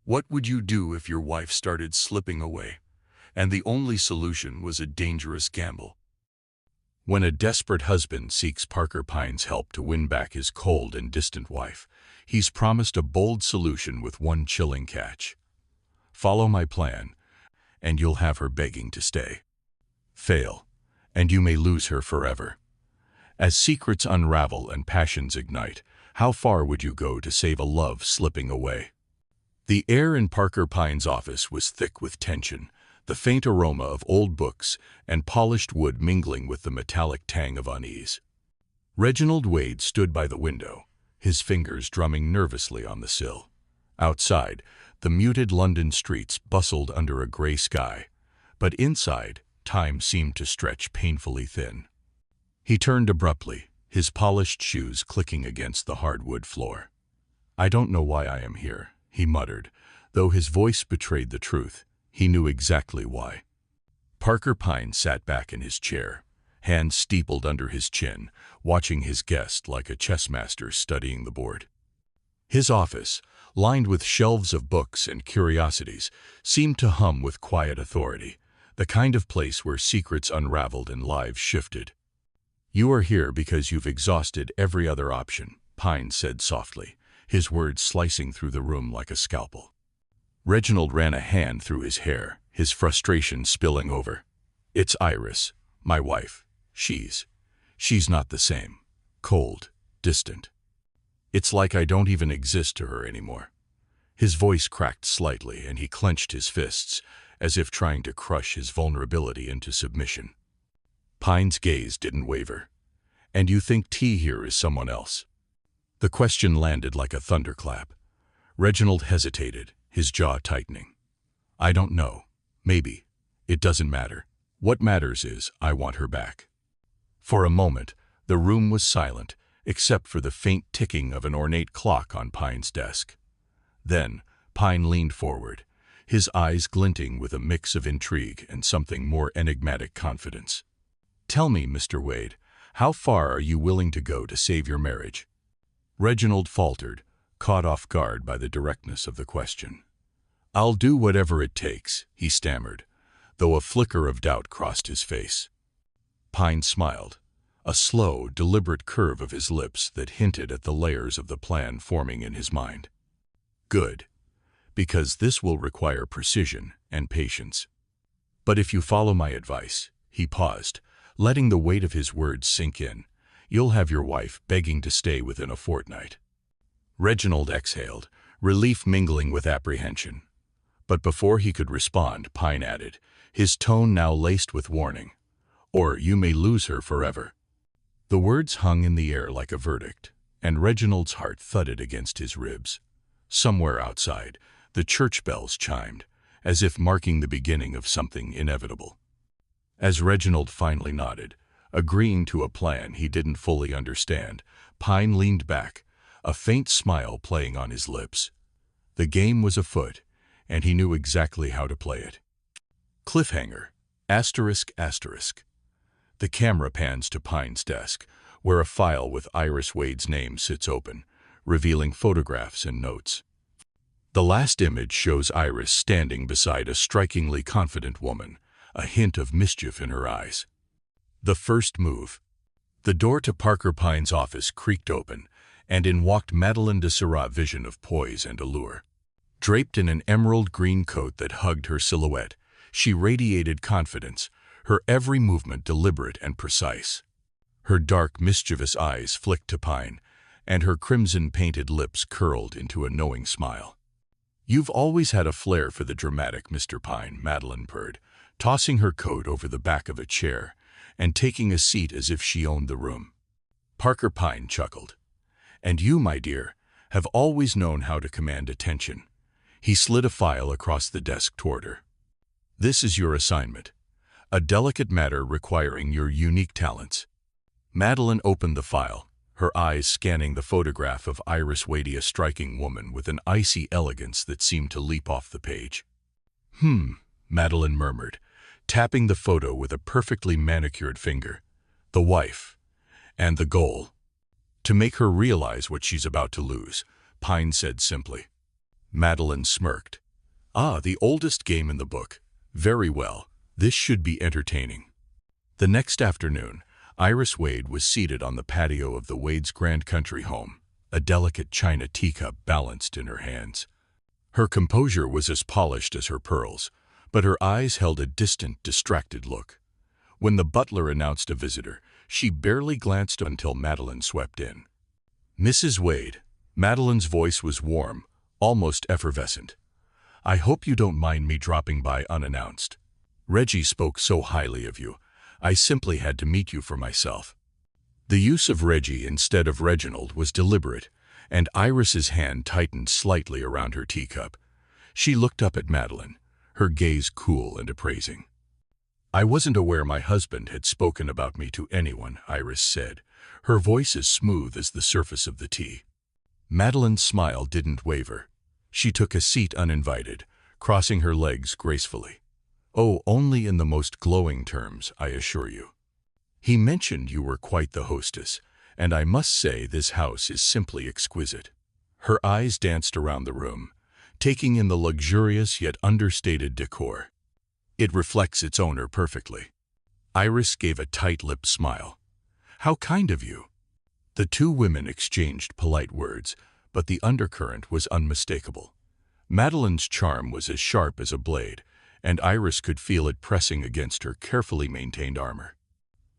What would you do if your wife started slipping away, and the only solution was a dangerous gamble? When a desperate husband seeks Parker Pyne's help to win back his cold and distant wife, he's promised a bold solution with one chilling catch. Follow my plan, and you'll have her begging to stay. Fail, and you may lose her forever. As secrets unravel and passions ignite, how far would you go to save a love slipping away? The air in Parker Pyne's office was thick with tension, the faint aroma of old books and polished wood mingling with the metallic tang of unease. Reginald Wade stood by the window, his fingers drumming nervously on the sill. Outside, the muted London streets bustled under a gray sky, but inside, time seemed to stretch painfully thin. He turned abruptly, his polished shoes clicking against the hardwood floor. "I don't know why I am here," he muttered, though his voice betrayed the truth. He knew exactly why. Parker Pyne sat back in his chair, hands steepled under his chin, watching his guest like a chess master studying the board. His office, lined with shelves of books and curiosities, seemed to hum with quiet authority, the kind of place where secrets unraveled and lives shifted. "You are here because you've exhausted every other option," Pyne said softly, his words slicing through the room like a scalpel. Reginald ran a hand through his hair, his frustration spilling over. "It's Iris, my wife. She's not the same. Cold, distant. It's like I don't even exist to her anymore." His voice cracked slightly, and he clenched his fists, as if trying to crush his vulnerability into submission. Pyne's gaze didn't waver. "And you think T here is someone else?" The question landed like a thunderclap. Reginald hesitated, his jaw tightening. "I don't know. Maybe. It doesn't matter. What matters is I want her back." For a moment, the room was silent, except for the faint ticking of an ornate clock on Pyne's desk. Then, Pyne leaned forward, his eyes glinting with a mix of intrigue and something more enigmatic confidence. "Tell me, Mr. Wade, how far are you willing to go to save your marriage?" Reginald faltered, caught off guard by the directness of the question. "I'll do whatever it takes," he stammered, though a flicker of doubt crossed his face. Pyne smiled, a slow, deliberate curve of his lips that hinted at the layers of the plan forming in his mind. "Good, because this will require precision and patience. But if you follow my advice," he paused, letting the weight of his words sink in, "you'll have your wife begging to stay within a fortnight." Reginald exhaled, relief mingling with apprehension. But before he could respond, Pyne added, his tone now laced with warning, "Or you may lose her forever." The words hung in the air like a verdict, and Reginald's heart thudded against his ribs. Somewhere outside, the church bells chimed, as if marking the beginning of something inevitable. As Reginald finally nodded, agreeing to a plan he didn't fully understand, Pyne leaned back, a faint smile playing on his lips. The game was afoot, and he knew exactly how to play it. Cliffhanger, asterisk, asterisk. The camera pans to Pyne's desk, where a file with Iris Wade's name sits open, revealing photographs and notes. The last image shows Iris standing beside a strikingly confident woman, a hint of mischief in her eyes. The first move. The door to Parker Pyne's office creaked open, and in walked Madeleine de Seurat's vision of poise and allure. Draped in an emerald green coat that hugged her silhouette, she radiated confidence, her every movement deliberate and precise. Her dark, mischievous eyes flicked to Pyne, and her crimson-painted lips curled into a knowing smile. "You've always had a flair for the dramatic, Mr. Pyne," Madeleine purred, tossing her coat over the back of a chair and taking a seat as if she owned the room. Parker Pyne chuckled. "And you, my dear, have always known how to command attention." He slid a file across the desk toward her. "This is your assignment, a delicate matter requiring your unique talents." Madeleine opened the file, her eyes scanning the photograph of Iris Wade, a striking woman with an icy elegance that seemed to leap off the page. Madeleine murmured, tapping the photo with a perfectly manicured finger. "The wife. And the goal." "To make her realize what she's about to lose," Pyne said simply. Madeline smirked. Ah, the oldest game in the book. Very well. This should be entertaining. The next afternoon, Iris Wade was seated on the patio of the Wade's Grand Country home, a delicate china teacup balanced in her hands. Her composure was as polished as her pearls, but her eyes held a distant, distracted look. When the butler announced a visitor, she barely glanced until Madeline swept in. Mrs. Wade. Madeline's voice was warm, almost effervescent. I hope you don't mind me dropping by unannounced. Reggie spoke so highly of you. I simply had to meet you for myself. The use of Reggie instead of Reginald was deliberate, and Iris's hand tightened slightly around her teacup. She looked up at Madeline, her gaze cool and appraising. I wasn't aware my husband had spoken about me to anyone, Iris said, her voice as smooth as the surface of the tea. Madeline's smile didn't waver. She took a seat uninvited, crossing her legs gracefully. Oh, only in the most glowing terms, I assure you. He mentioned you were quite the hostess, and I must say this house is simply exquisite. Her eyes danced around the room, taking in the luxurious yet understated decor. It reflects its owner perfectly. Iris gave a tight-lipped smile. How kind of you. The two women exchanged polite words, but the undercurrent was unmistakable. Madeline's charm was as sharp as a blade, and Iris could feel it pressing against her carefully maintained armor.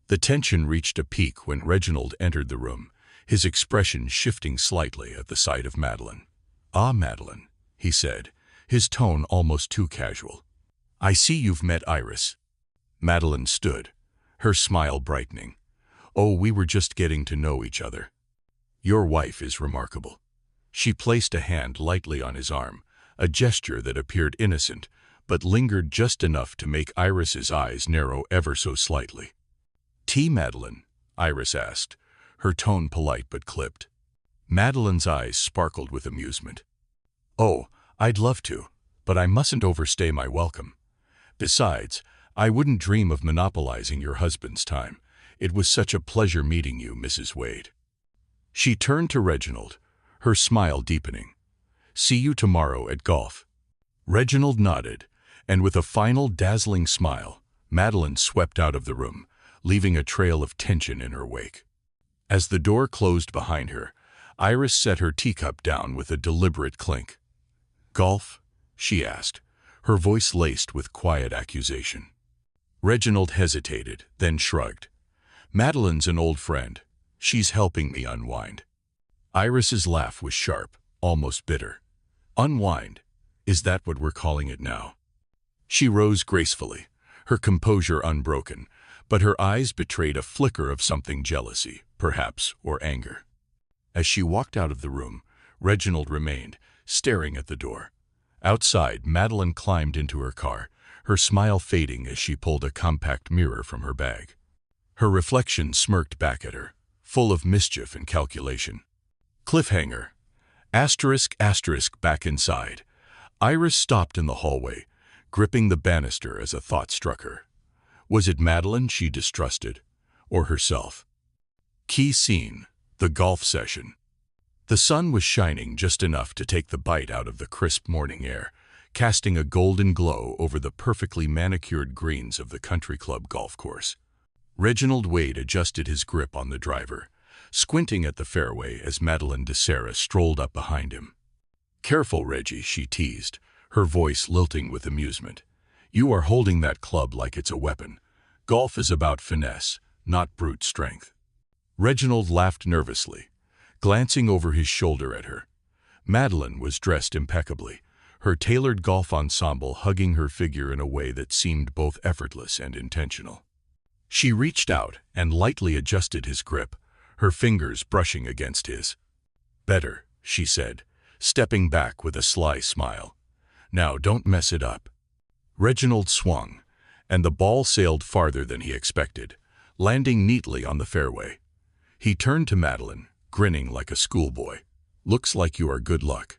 The tension reached a peak when Reginald entered the room, his expression shifting slightly at the sight of Madeline. Ah, Madeline, he said, his tone almost too casual. I see you've met Iris. Madeline stood, her smile brightening. Oh, we were just getting to know each other. Your wife is remarkable. She placed a hand lightly on his arm, a gesture that appeared innocent, but lingered just enough to make Iris's eyes narrow ever so slightly. Tea, Madeline? Iris asked, her tone polite but clipped. Madeline's eyes sparkled with amusement. Oh, I'd love to, but I mustn't overstay my welcome. Besides, I wouldn't dream of monopolizing your husband's time. It was such a pleasure meeting you, Mrs. Wade. She turned to Reginald, her smile deepening. See you tomorrow at golf. Reginald nodded, and with a final dazzling smile, Madeline swept out of the room, leaving a trail of tension in her wake. As the door closed behind her, Iris set her teacup down with a deliberate clink. Golf? She asked, her voice laced with quiet accusation. Reginald hesitated, then shrugged. Madeline's an old friend. She's helping me unwind. Iris's laugh was sharp, almost bitter. Unwind? Is that what we're calling it now? She rose gracefully, her composure unbroken, but her eyes betrayed a flicker of something jealousy, perhaps, or anger. As she walked out of the room, Reginald remained, staring at the door. Outside, Madeline climbed into her car, her smile fading as she pulled a compact mirror from her bag. Her reflection smirked back at her, full of mischief and calculation. Cliffhanger. **** Back inside. Iris stopped in the hallway, gripping the banister as a thought struck her. Was it Madeline she distrusted, or herself? Key scene: the golf session. The sun was shining just enough to take the bite out of the crisp morning air, casting a golden glow over the perfectly manicured greens of the country club golf course. Reginald Wade adjusted his grip on the driver, squinting at the fairway as Madeline DeSera strolled up behind him. Careful, Reggie, she teased, her voice lilting with amusement. You are holding that club like it's a weapon. Golf is about finesse, not brute strength. Reginald laughed nervously, glancing over his shoulder at her. Madeline was dressed impeccably, her tailored golf ensemble hugging her figure in a way that seemed both effortless and intentional. She reached out and lightly adjusted his grip, her fingers brushing against his. Better, she said, stepping back with a sly smile. Now don't mess it up. Reginald swung, and the ball sailed farther than he expected, landing neatly on the fairway. He turned to Madeline, grinning like a schoolboy. Looks like you are good luck.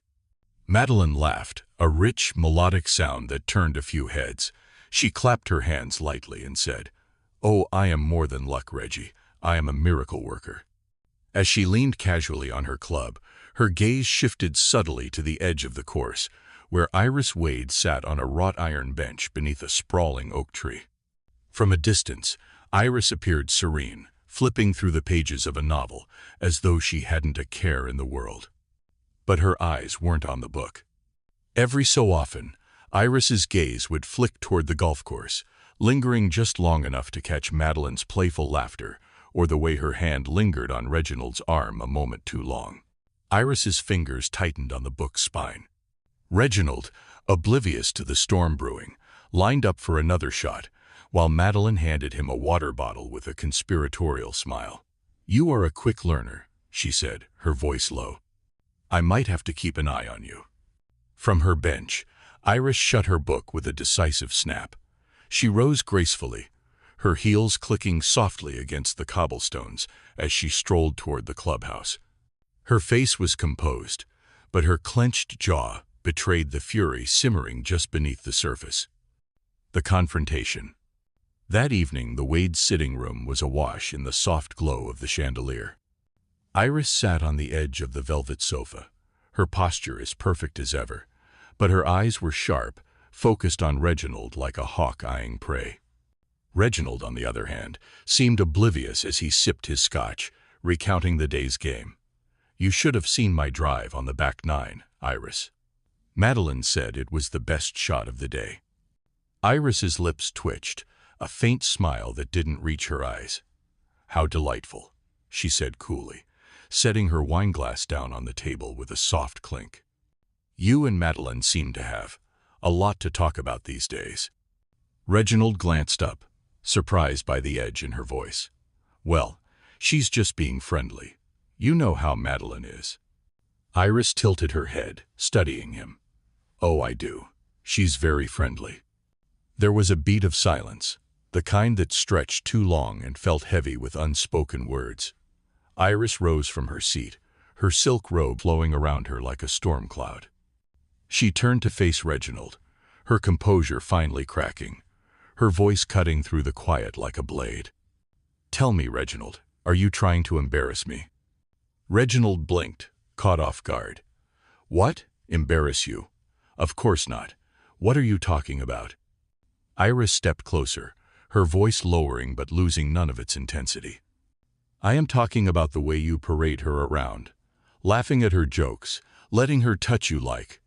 Madeline laughed, a rich, melodic sound that turned a few heads. She clapped her hands lightly and said, Oh, I am more than luck, Reggie. I am a miracle worker. As she leaned casually on her club, Her gaze shifted subtly to the edge of the course, where Iris Wade sat on a wrought iron bench beneath a sprawling oak tree. From a distance, Iris appeared serene, flipping through the pages of a novel, as though she hadn't a care in the world. But her eyes weren't on the book. Every so often, Iris's gaze would flick toward the golf course, lingering just long enough to catch Madeline's playful laughter, or the way her hand lingered on Reginald's arm a moment too long. Iris's fingers tightened on the book's spine. Reginald, oblivious to the storm brewing, lined up for another shot, while Madeline handed him a water bottle with a conspiratorial smile. "You are a quick learner," she said, her voice low. "I might have to keep an eye on you." From her bench, Iris shut her book with a decisive snap. She rose gracefully, her heels clicking softly against the cobblestones as she strolled toward the clubhouse. Her face was composed, but her clenched jaw betrayed the fury simmering just beneath the surface. The confrontation. That evening, the Wade sitting room was awash in the soft glow of the chandelier. Iris sat on the edge of the velvet sofa, her posture as perfect as ever, but her eyes were sharp, focused on Reginald like a hawk eyeing prey. Reginald, on the other hand, seemed oblivious as he sipped his scotch, recounting the day's game. "You should have seen my drive on the back nine, Iris." Madeline said it was the best shot of the day. Iris's lips twitched, a faint smile that didn't reach her eyes. "How delightful," she said coolly, setting her wineglass down on the table with a soft clink. "You and Madeline seem to have a lot to talk about these days." Reginald glanced up, surprised by the edge in her voice. "Well, she's just being friendly. You know how Madeline is." Iris tilted her head, studying him. "Oh, I do. She's very friendly." There was a beat of silence, the kind that stretched too long and felt heavy with unspoken words. Iris rose from her seat, her silk robe flowing around her like a storm cloud. She turned to face Reginald, her composure finally cracking, her voice cutting through the quiet like a blade. "Tell me, Reginald, are you trying to embarrass me?" Reginald blinked, caught off guard. "What? Embarrass you? Of course not. What are you talking about?" Iris stepped closer, her voice lowering but losing none of its intensity. "I am talking about the way you parade her around, laughing at her jokes, letting her touch you like—"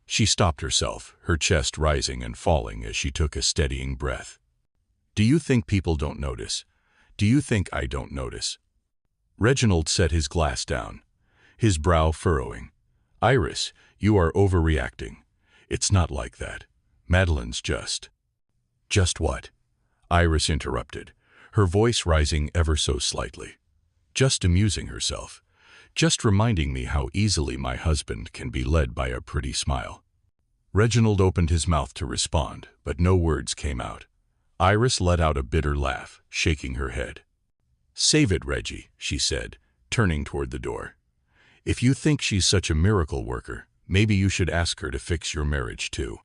She stopped herself, her chest rising and falling as she took a steadying breath. "Do you think people don't notice? Do you think I don't notice?" Reginald set his glass down, his brow furrowing. "Iris, you are overreacting. It's not like that. Madeline's just—" "Just what?" Iris interrupted, her voice rising ever so slightly. "Just amusing herself. Just reminding me how easily my husband can be led by a pretty smile." Reginald opened his mouth to respond, but no words came out. Iris let out a bitter laugh, shaking her head. "Save it, Reggie," she said, turning toward the door. "If you think she's such a miracle worker, maybe you should ask her to fix your marriage too."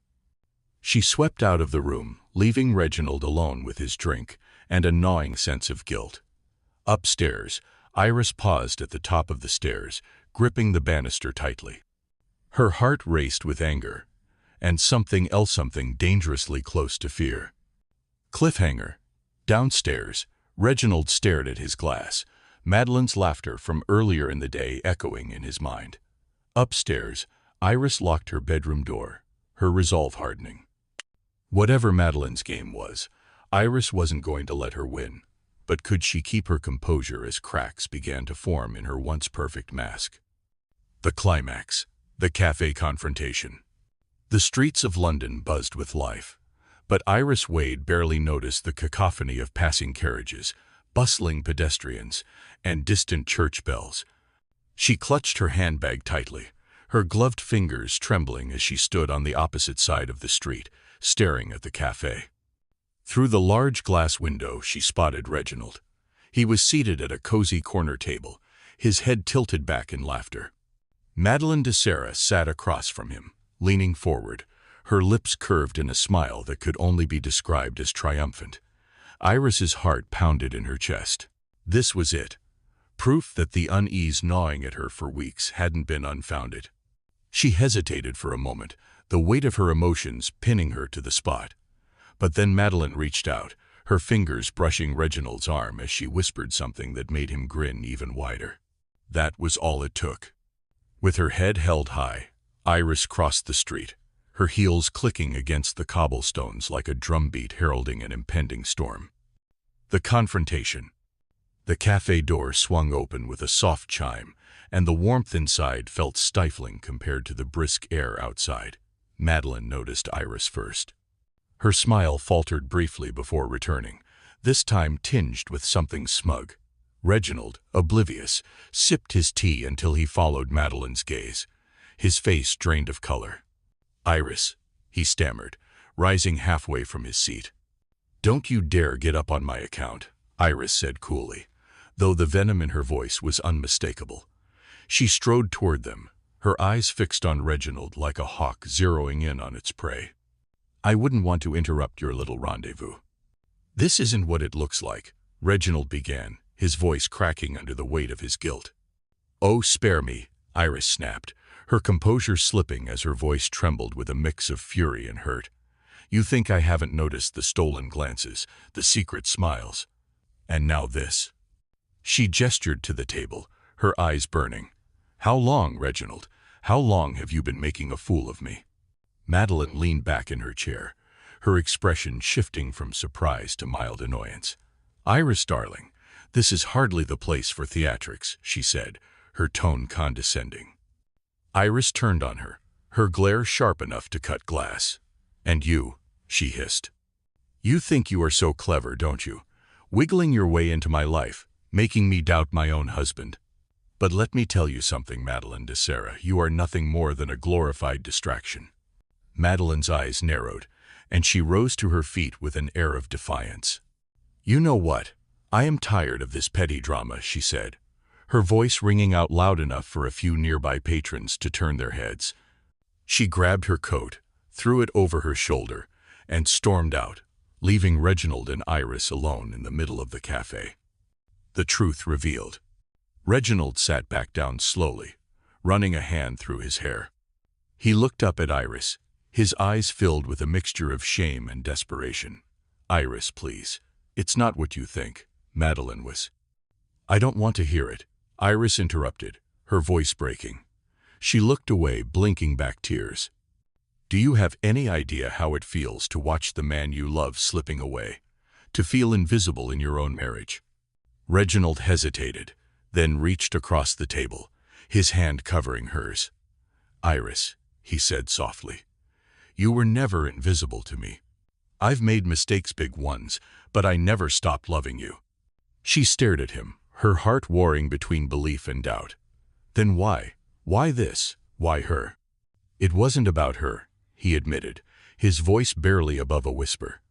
She swept out of the room, leaving Reginald alone with his drink and a gnawing sense of guilt. Upstairs, Iris paused at the top of the stairs, gripping the banister tightly. Her heart raced with anger, and something dangerously close to fear. Cliffhanger. Downstairs, Reginald stared at his glass, Madeline's laughter from earlier in the day echoing in his mind. Upstairs, Iris locked her bedroom door, her resolve hardening. Whatever Madeline's game was, Iris wasn't going to let her win. But could she keep her composure as cracks began to form in her once perfect mask? The climax, the cafe confrontation. The streets of London buzzed with life, but Iris Wade barely noticed the cacophony of passing carriages, bustling pedestrians, and distant church bells. She clutched her handbag tightly, her gloved fingers trembling as she stood on the opposite side of the street, staring at the cafe. Through the large glass window, she spotted Reginald. He was seated at a cozy corner table, his head tilted back in laughter. Madeline de Serres sat across from him, leaning forward, her lips curved in a smile that could only be described as triumphant. Iris's heart pounded in her chest. This was it. proof that the unease gnawing at her for weeks hadn't been unfounded. She hesitated for a moment, the weight of her emotions pinning her to the spot. But then Madeline reached out, her fingers brushing Reginald's arm as she whispered something that made him grin even wider. That was all it took. With her head held high, Iris crossed the street, her heels clicking against the cobblestones like a drumbeat heralding an impending storm. The confrontation. The cafe door swung open with a soft chime, and the warmth inside felt stifling compared to the brisk air outside. Madeline noticed Iris first. Her smile faltered briefly before returning, this time tinged with something smug. Reginald, oblivious, sipped his tea until he followed Madeline's gaze, his face drained of color. "Iris," he stammered, rising halfway from his seat. "Don't you dare get up on my account," Iris said coolly, though the venom in her voice was unmistakable. She strode toward them, her eyes fixed on Reginald like a hawk zeroing in on its prey. "I wouldn't want to interrupt your little rendezvous." "This isn't what it looks like," Reginald began, his voice cracking under the weight of his guilt. "Oh, spare me," Iris snapped, her composure slipping as her voice trembled with a mix of fury and hurt. "You think I haven't noticed the stolen glances, the secret smiles? And now this." She gestured to the table, her eyes burning. "How long, Reginald? How long have you been making a fool of me?" Madeline leaned back in her chair, her expression shifting from surprise to mild annoyance. "Iris, darling, this is hardly the place for theatrics," she said, her tone condescending. Iris turned on her, her glare sharp enough to cut glass. "And you," she hissed. "You think you are so clever, don't you? Wiggling your way into my life, making me doubt my own husband. But let me tell you something, Madeline de Serra, you are nothing more than a glorified distraction." Madeline's eyes narrowed, and she rose to her feet with an air of defiance. "You know what? I am tired of this petty drama," she said, her voice ringing out loud enough for a few nearby patrons to turn their heads. She grabbed her coat, threw it over her shoulder, and stormed out, leaving Reginald and Iris alone in the middle of the cafe. The truth revealed. Reginald sat back down slowly, running a hand through his hair. He looked up at Iris, his eyes filled with a mixture of shame and desperation. "Iris, please. It's not what you think," Madeline was. "I don't want to hear it," Iris interrupted, her voice breaking. She looked away, blinking back tears. "Do you have any idea how it feels to watch the man you love slipping away, to feel invisible in your own marriage?" Reginald hesitated, then reached across the table, his hand covering hers. "Iris," he said softly, "you were never invisible to me. I've made mistakes, big ones, but I never stopped loving you." She stared at him, her heart warring between belief and doubt. "Then why? Why this? Why her?" "It wasn't about her," he admitted, his voice barely above a whisper.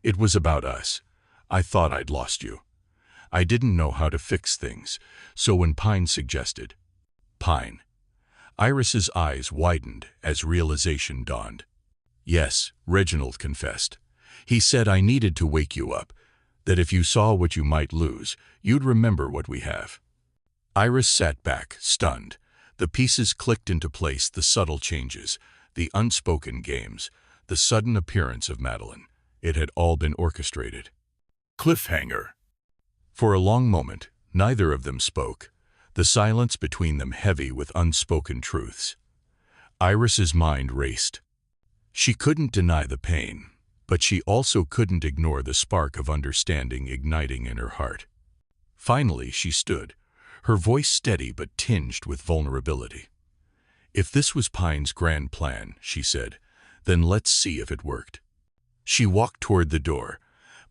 "It was about us. I thought I'd lost you. I didn't know how to fix things, so when Pyne suggested—" "Pyne." Iris's eyes widened as realization dawned. "Yes," Reginald confessed. "He said I needed to wake you up, that if you saw what you might lose, you'd remember what we have." Iris sat back, stunned. The pieces clicked into place, the subtle changes, the unspoken games, the sudden appearance of Madeline. It had all been orchestrated. Cliffhanger. For a long moment, neither of them spoke, the silence between them heavy with unspoken truths. Iris's mind raced. She couldn't deny the pain, but she also couldn't ignore the spark of understanding igniting in her heart. Finally, she stood, her voice steady but tinged with vulnerability. "If this was Pyne's grand plan," she said, "then let's see if it worked." She walked toward the door,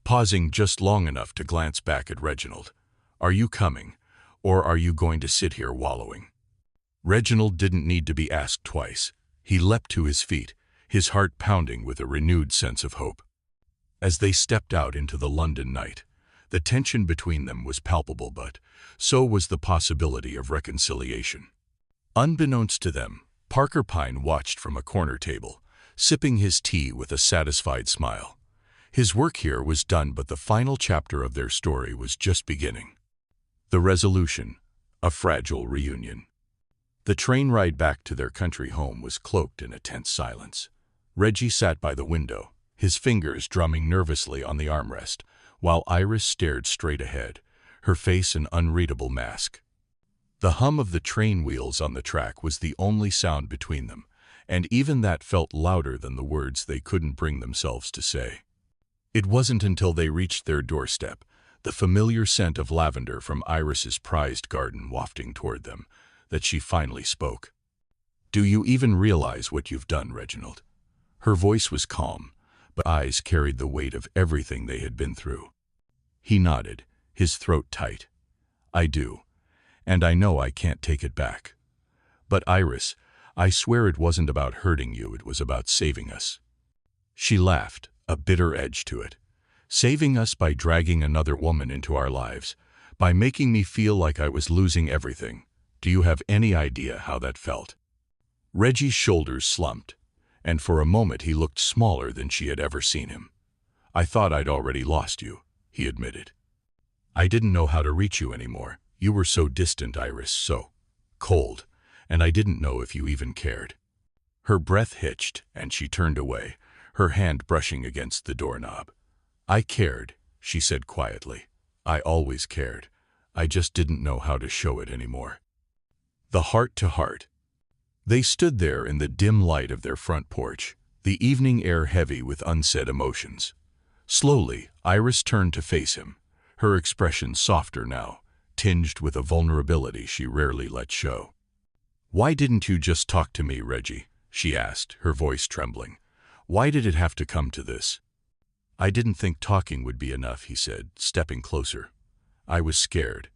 pausing just long enough to glance back at Reginald. "Are you coming, or are you going to sit here wallowing?" Reginald didn't need to be asked twice. He leapt to his feet, his heart pounding with a renewed sense of hope. As they stepped out into the London night, the tension between them was palpable, but so was the possibility of reconciliation. Unbeknownst to them, Parker Pyne watched from a corner table, sipping his tea with a satisfied smile. His work here was done, but the final chapter of their story was just beginning. The resolution, A fragile reunion. The train ride back to their country home was cloaked in a tense silence. Reggie sat by the window, his fingers drumming nervously on the armrest, while Iris stared straight ahead, her face an unreadable mask. The hum of the train wheels on the track was the only sound between them, and even that felt louder than the words they couldn't bring themselves to say. It wasn't until they reached their doorstep, the familiar scent of lavender from Iris's prized garden wafting toward them, that she finally spoke. "Do you even realize what you've done, Reginald?" Her voice was calm, but eyes carried the weight of everything they had been through. He nodded, his throat tight. "I do, and I know I can't take it back. But Iris, I swear it wasn't about hurting you, it was about saving us." She laughed, a bitter edge to it. "Saving us by dragging another woman into our lives, by making me feel like I was losing everything. Do you have any idea how that felt?" Reggie's shoulders slumped, and for a moment he looked smaller than she had ever seen him. "I thought I'd already lost you," he admitted. "I didn't know how to reach you anymore. You were so distant, Iris, so cold, and I didn't know if you even cared." Her breath hitched, and she turned away, her hand brushing against the doorknob. "I cared," she said quietly. "I always cared. I just didn't know how to show it anymore." The heart to heart. They stood there in the dim light of their front porch, the evening air heavy with unsaid emotions. Slowly, Iris turned to face him, her expression softer now, tinged with a vulnerability she rarely let show. "Why didn't you just talk to me, Reggie?" she asked, her voice trembling. "Why did it have to come to this?" "I didn't think talking would be enough," he said, stepping closer. "I was scared.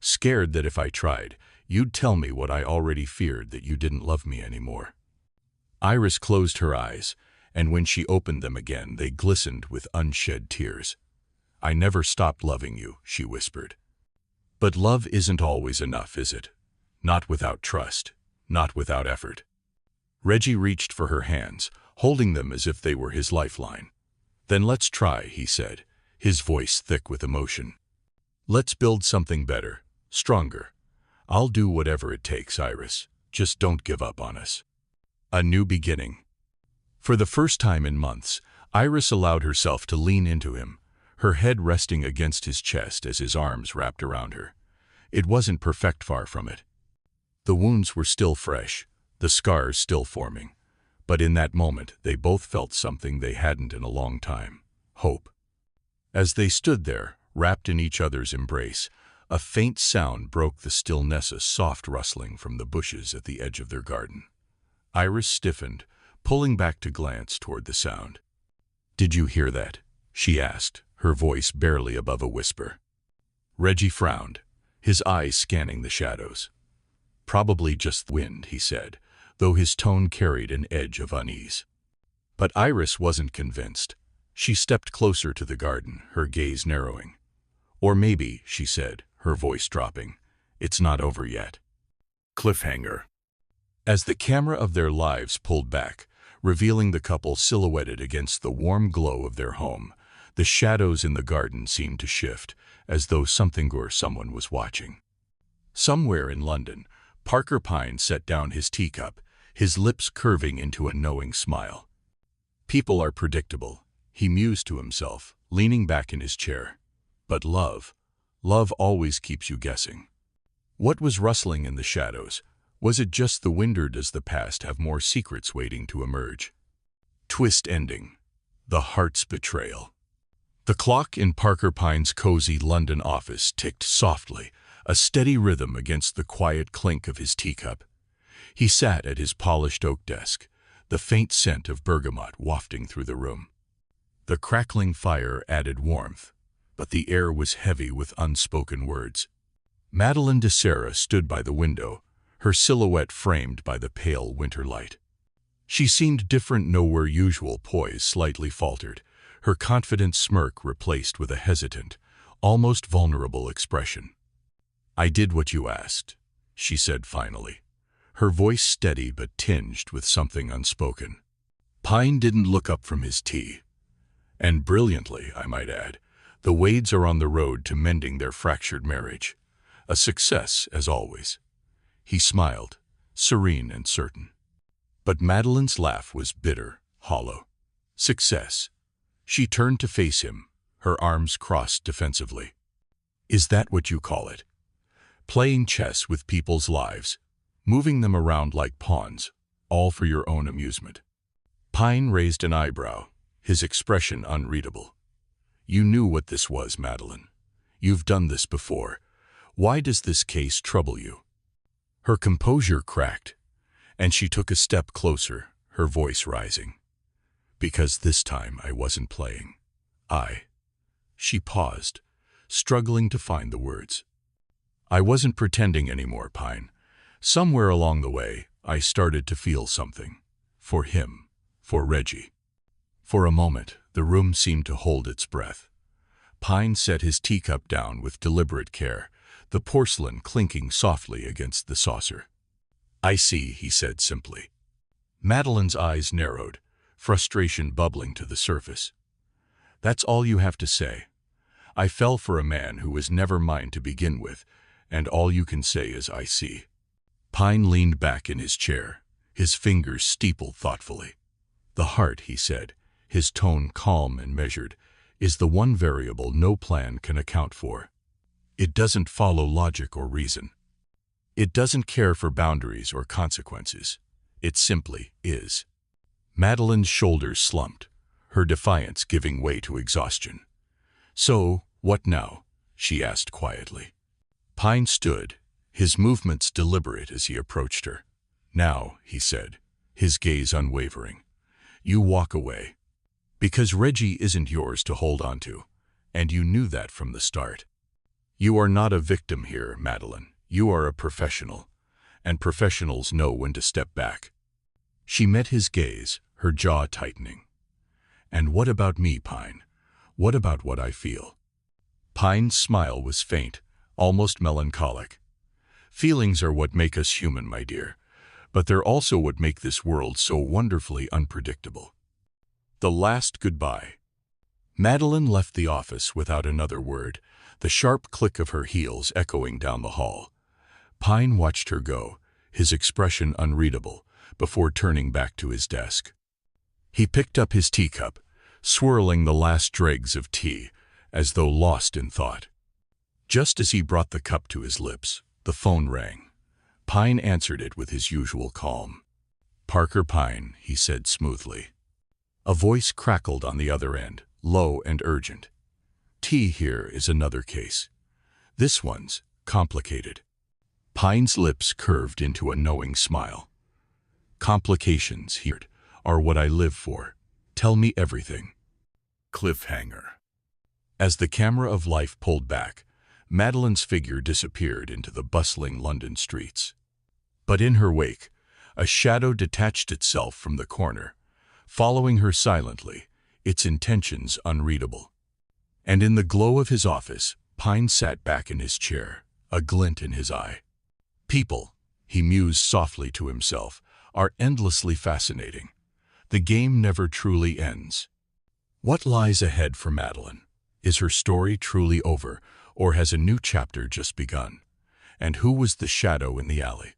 Scared that if I tried, you'd tell me what I already feared, that you didn't love me anymore." Iris closed her eyes, and when she opened them again, they glistened with unshed tears. "I never stopped loving you," she whispered. "But love isn't always enough, is it? Not without trust, not without effort." Reggie reached for her hands, holding them as if they were his lifeline. "Then let's try," he said, his voice thick with emotion. "Let's build something better, stronger. I'll do whatever it takes, Iris. Just don't give up on us." A new beginning. For the first time in months, Iris allowed herself to lean into him, her head resting against his chest as his arms wrapped around her. It wasn't perfect, far from it. The wounds were still fresh, the scars still forming. But in that moment, they both felt something they hadn't in a long time: hope. As they stood there, wrapped in each other's embrace, a faint sound broke the stillness, a soft rustling from the bushes at the edge of their garden. Iris stiffened, pulling back to glance toward the sound. "Did you hear that?" she asked, her voice barely above a whisper. Reggie frowned, his eyes scanning the shadows. "Probably just the wind," he said, though his tone carried an edge of unease. But Iris wasn't convinced. She stepped closer to the garden, her gaze narrowing. "Or maybe," she said, her voice dropping, "it's not over yet." Cliffhanger. As the camera of their lives pulled back, revealing the couple silhouetted against the warm glow of their home, the shadows in the garden seemed to shift, as though something or someone was watching. Somewhere in London, Parker Pyne set down his teacup, his lips curving into a knowing smile. "People are predictable," he mused to himself, leaning back in his chair. "But love always keeps you guessing." What was rustling in the shadows? Was it just the wind, or does the past have more secrets waiting to emerge? Twist ending. The heart's betrayal. The clock in Parker Pyne's cozy London office ticked softly, a steady rhythm against the quiet clink of his teacup. He sat at his polished oak desk, the faint scent of bergamot wafting through the room. The crackling fire added warmth, but the air was heavy with unspoken words. Madeleine de Serres stood by the window, her silhouette framed by the pale winter light. She seemed different, nowhere usual poise slightly faltered, her confident smirk replaced with a hesitant, almost vulnerable expression. "I did what you asked," she said finally, her voice steady but tinged with something unspoken. Pyne didn't look up from his tea. "And brilliantly, I might add. The Wades are on the road to mending their fractured marriage. A success, as always. He smiled, serene and certain. But Madeline's laugh was bitter, hollow. Success. She turned to face him, her arms crossed defensively. Is that what you call it? Playing chess with people's lives, moving them around like pawns, all for your own amusement. Pyne raised an eyebrow, his expression unreadable. You knew what this was, Madeline. You've done this before. Why does this case trouble you? Her composure cracked, and she took a step closer, her voice rising. Because this time I wasn't playing. She paused, struggling to find the words. I wasn't pretending anymore, Pyne. Somewhere along the way, I started to feel something. For him. For Reggie. For a moment, the room seemed to hold its breath. Pyne set his teacup down with deliberate care, the porcelain clinking softly against the saucer. I see, he said simply. Madeline's eyes narrowed, frustration bubbling to the surface. That's all you have to say. I fell for a man who was never mine to begin with, and all you can say is I see. Pyne leaned back in his chair, his fingers steepled thoughtfully. The heart, he said, his tone calm and measured, is the one variable no plan can account for. It doesn't follow logic or reason. It doesn't care for boundaries or consequences. It simply is. Madeline's shoulders slumped, her defiance giving way to exhaustion. So, what now? She asked quietly. Pyne stood, his movements deliberate as he approached her. Now, he said, his gaze unwavering. You walk away. Because Reggie isn't yours to hold on to, and you knew that from the start. You are not a victim here, Madeline. You are a professional, and professionals know when to step back. She met his gaze, her jaw tightening. And what about me, Pyne? What about what I feel? Pyne's smile was faint, almost melancholic. Feelings are what make us human, my dear, but they're also what make this world so wonderfully unpredictable. The last goodbye. Madeline left the office without another word, the sharp click of her heels echoing down the hall. Pyne watched her go, his expression unreadable, before turning back to his desk. He picked up his teacup, swirling the last dregs of tea, as though lost in thought. Just as he brought the cup to his lips, the phone rang. Pyne answered it with his usual calm. Parker Pyne, he said smoothly. A voice crackled on the other end, low and urgent. T here is another case. This one's complicated. Pyne's lips curved into a knowing smile. Complications here are what I live for. Tell me everything. Cliffhanger. As the camera of life pulled back, Madeline's figure disappeared into the bustling London streets. But in her wake, a shadow detached itself from the corner, following her silently, its intentions unreadable. And in the glow of his office, Pyne sat back in his chair, a glint in his eye. People, he mused softly to himself, are endlessly fascinating. The game never truly ends. What lies ahead for Madeline? Is her story truly over, or has a new chapter just begun? And who was the shadow in the alley?